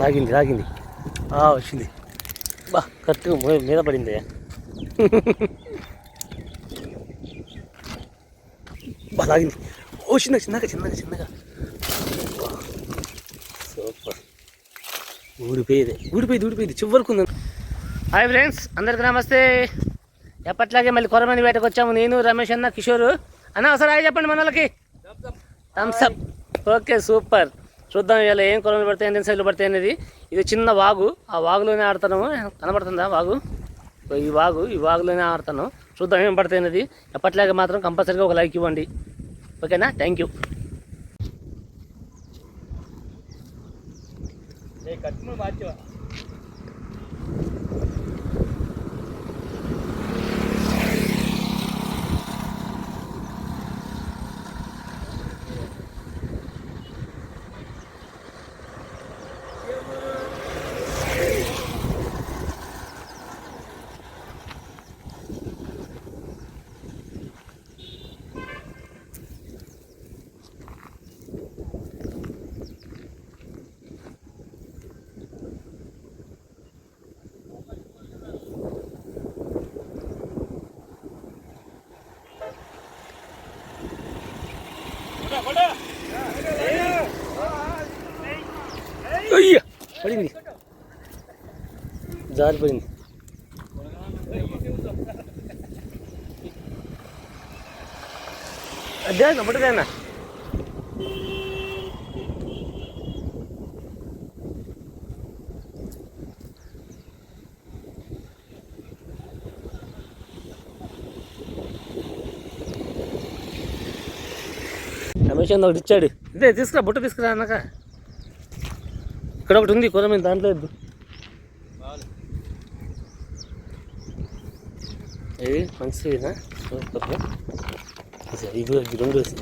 లాగింది లాగింది వచ్చింది బా కరెక్ట్గా మీద పడింది. బా లాగింది. చిన్నగా చిన్నగా చిన్నగా సూపర్. ఊడిపోయింది చివరికి ఉంది. హాయ్ ఫ్రెండ్స్, అందరికి నమస్తే. ఎప్పట్లాగే మళ్ళీ కొరమని వేటకు వచ్చాము. నేను రమేష్ అన్న కిషోర్ అన్న. ఒకసారి హాయ్ చెప్పండి మన వాళ్ళకి. Thumbs up. Okay super. చూద్దాం ఇలా ఏం కొరమలు పడతాయి, ఎన్ని సైడ్లు పడతాయి అనేది. ఇది చిన్న వాగు, ఆ వాగులోనే ఆడుతున్నాము. కనబడుతుందా వాగు? ఈ వాగులోనే ఆడుతాను. చూద్దాం ఏం పడతాయి అనేది. ఎప్పట్లాగే మాత్రం కంపల్సరీగా ఒక లైక్ ఇవ్వండి, ఓకేనా? Thank you. అయ్యా పడింది, జారిపోయింది. అదే పట్టుదన్నా. రమేష్ అన్న ఒకటి ఇచ్చాడు. ఇదే తీసుకురా, బుట్ట తీసుకురా అన్నాక. ఇక్కడ ఒకటి ఉంది కొరమైన, దాంట్లో వద్దు. ఇది మంచిదేనా? ఇది రెండు వేసి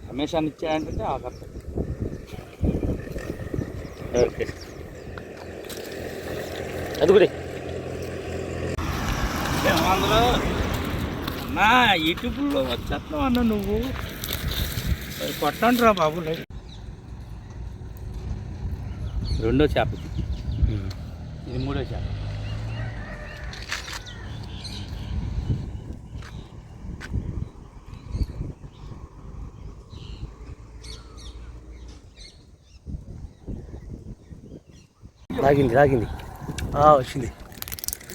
రమేష్ అని ఇచ్చాయంటే ఓకే. అది కూడా అందులో అన్నా యూట్యూబ్లో వచ్చేస్తున్నావు అన్న. నువ్వు కొట్టండిరా బాబు. రెండో చేప, ఇది మూడో చేప. లాగింది వచ్చింది.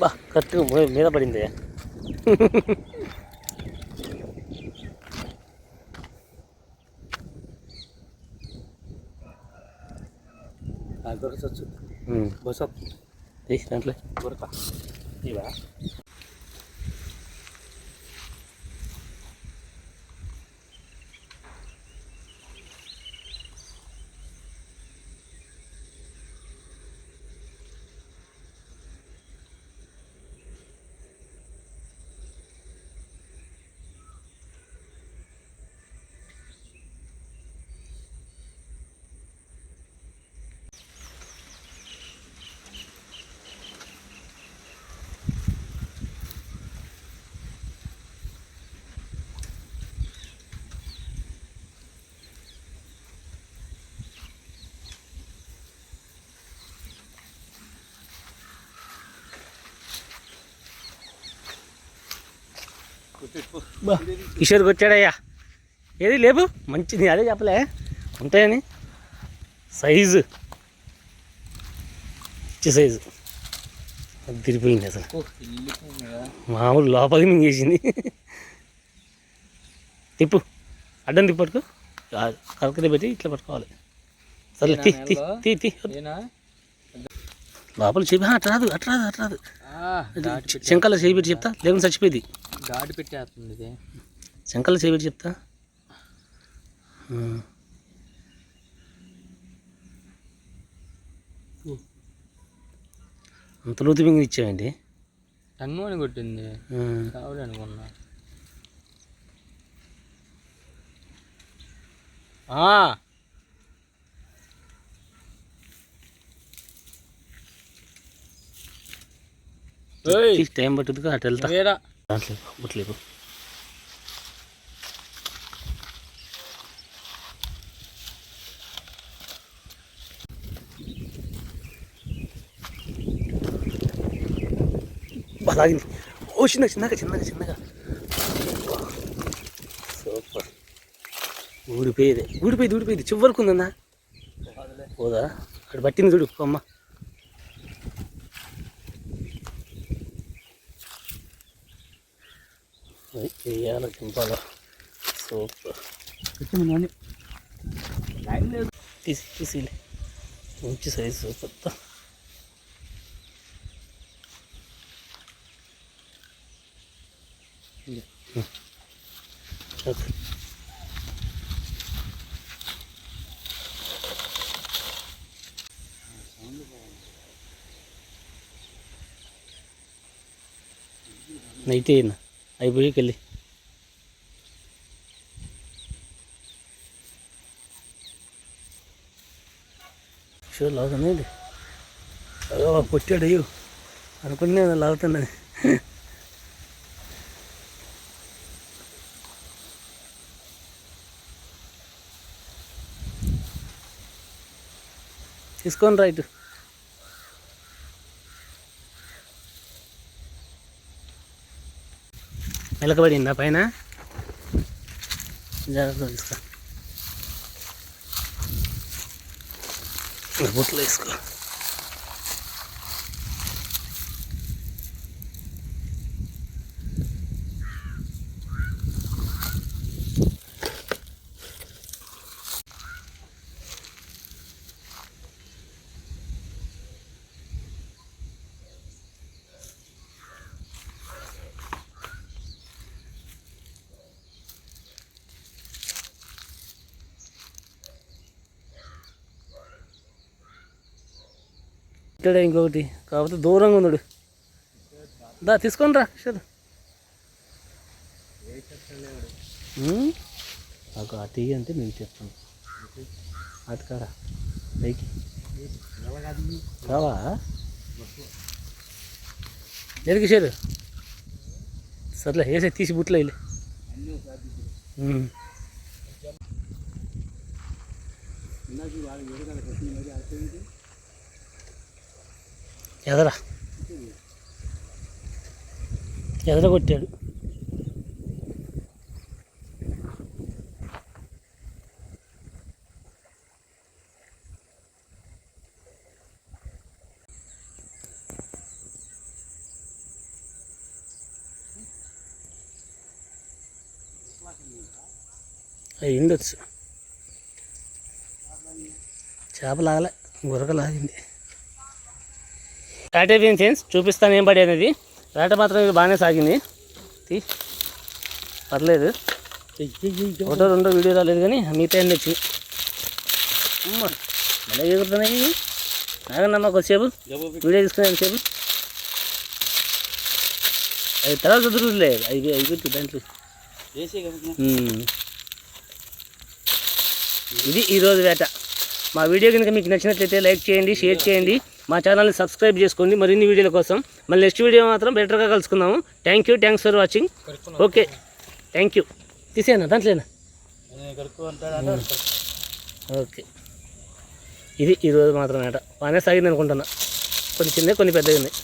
బా కరెక్ట్గా మీద పడింది. దొరకచ్చు బస్ దాంట్లో దొరక ఇవా. కిషోర్కి వచ్చాడయ్యా. ఏది లేపు మంచిది, అదే చెప్పలే ఉంటాయని. సైజు ఇచ్చే సైజు అది తిరిగిపోయింది అసలు. మామూలు లోపలికి మింగేసింది. తిప్పు, అడ్డం తిప్పు, పట్టుకో. కరకర పెట్టి ఇట్లా పట్టుకోవాలి. సరే తీ లోపల చెప్పి అట్రాదు. శంకల్లో చేయిపెట్టి చెప్తా, లేకుండా చచ్చిపోయింది. గాడి పెట్టేస్తుంది. శంకల్లో చేయిపెట్టి చెప్తా. అంత లోతు బింగి ఇచ్చామండి. టన్ను అని కొట్టింది, కావాలి అనుకున్నా. టైం పట్టుద్దుగా అటు వెళ్తా. దాంట్లో బుట్లేపు. సాగింది. ఓ చిన్నగా సూపర్. ఊడిపోయింది చివరికి ఉందన్నా. పోదా అక్కడ పట్టింది చూడు అమ్మ. వేయాల చింపాల. సూపర్. తీసిలే మంచి సైజు పెద్ద. ఓకే నైట్ అయినా అయిపోయి వెళ్ళి షూర్ లాగుతుంది. అయ్యో కొట్టాడు అయ్యో అనుకునే లాగుతున్నాను. తీసుకొని రైట్. మెలకబడిందా పైన? జాగ్రత్త తీసుకో. బుట్టలో వేసుకో. ఇక్కడ ఇంకొకటి కాకపోతే దూరంగా ఉన్నాడు. దా తీసుకొని రా షూర్. నాకు అటు అంటే నేను చెప్తాను. అటు కాడా పైకి రావా ఎదిగి షేరు. సర్లే వేసే తీసి బుట్లో వెళ్ళి. ఎదర కొట్టాడు. అవి ఉండొచ్చు. చేప లాగలే, గురక లాగింది. స్టార్ట్ అయిపోయింది ఫ్రెండ్స్. చూపిస్తాను ఏం పడి అనేది. వేట మాత్రం ఇది బాగానే సాగింది. పర్లేదు. ఒకటో రెండో వీడియో రాలేదు కానీ మిగతా అన్నీ వచ్చింది. మళ్ళీ ఎగురుతున్నాయి. నాగన్నమ్మ కొద్దిసేపు వీడియో తీసుకునే సేపు అది తర్వాత కుదురులే. అయిపోతుంది దాంట్లో. ఇది ఈరోజు వేట. మా వీడియో కనుక మీకు నచ్చినట్లయితే లైక్ చేయండి, షేర్ చేయండి, మా ఛానల్ని సబ్స్క్రైబ్ చేసుకోండి మరిన్ని వీడియోల కోసం. మళ్ళీ నెక్స్ట్ వీడియో మాత్రం బెటర్గా కలుసుకుందాము. Thanks for watching. Okay thank you. తీసేనా దాంట్లోనా? ఓకే ఇది ఈరోజు మాత్రం వేట బాగానే సాగింది అనుకుంటున్నా. కొన్ని చిన్నవి కొన్ని పెద్దవి ఉన్నాయి.